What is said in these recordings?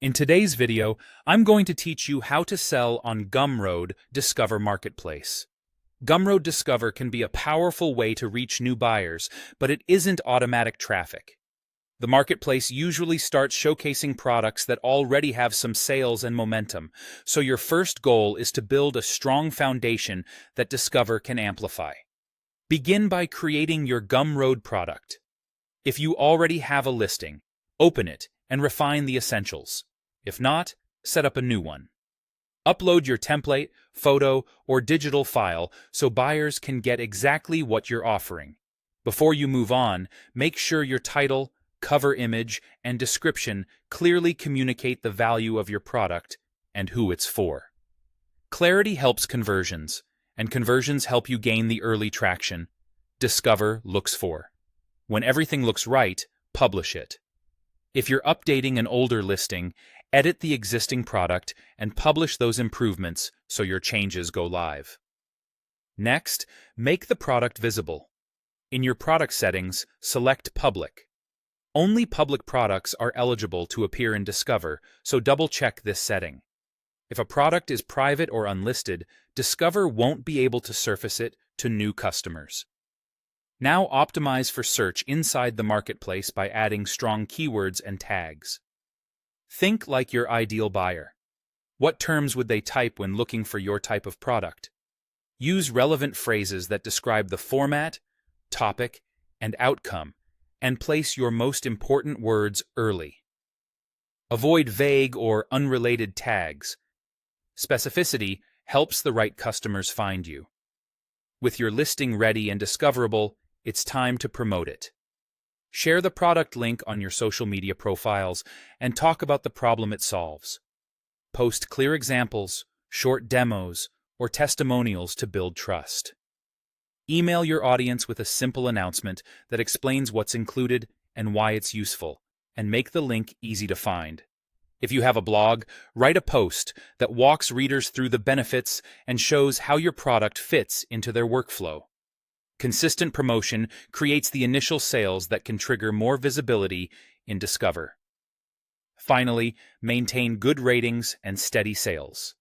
In today's video, I'm going to teach you how to sell on Gumroad Discover Marketplace. Gumroad Discover can be a powerful way to reach new buyers, but it isn't automatic traffic. The marketplace usually starts showcasing products that already have some sales and momentum, so your first goal is to build a strong foundation that Discover can amplify. Begin by creating your Gumroad product. If you already have a listing, open it and refine the essentials. If not, set up a new one. Upload your template, photo, or digital file so buyers can get exactly what you're offering. Before you move on, make sure your title, cover image, and description clearly communicate the value of your product and who it's for. Clarity helps conversions, and conversions help you gain the early traction Discover looks for. When everything looks right, publish it. If you're updating an older listing, edit the existing product and publish those improvements so your changes go live. Next, make the product visible. In your product settings, select Public. Only public products are eligible to appear in Discover, so double-check this setting. If a product is private or unlisted, Discover won't be able to surface it to new customers. Now optimize for search inside the marketplace by adding strong keywords and tags. Think like your ideal buyer. What terms would they type when looking for your type of product? Use relevant phrases that describe the format, topic, and outcome, and place your most important words early. Avoid vague or unrelated tags. Specificity helps the right customers find you. With your listing ready and discoverable, it's time to promote it. Share the product link on your social media profiles and talk about the problem it solves. Post clear examples, short demos, or testimonials to build trust. Email your audience with a simple announcement that explains what's included and why it's useful, and make the link easy to find. If you have a blog, write a post that walks readers through the benefits and shows how your product fits into their workflow. Consistent promotion creates the initial sales that can trigger more visibility in Discover. Finally, maintain good ratings and steady sales.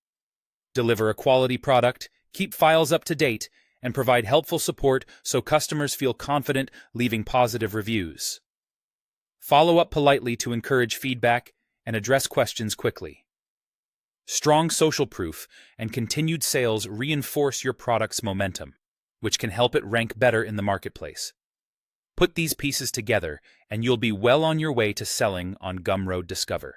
Deliver a quality product, keep files up to date, and provide helpful support so customers feel confident leaving positive reviews. Follow up politely to encourage feedback and address questions quickly. Strong social proof and continued sales reinforce your product's momentum, which can help it rank better in the marketplace. Put these pieces together, and you'll be well on your way to selling on Gumroad Discover.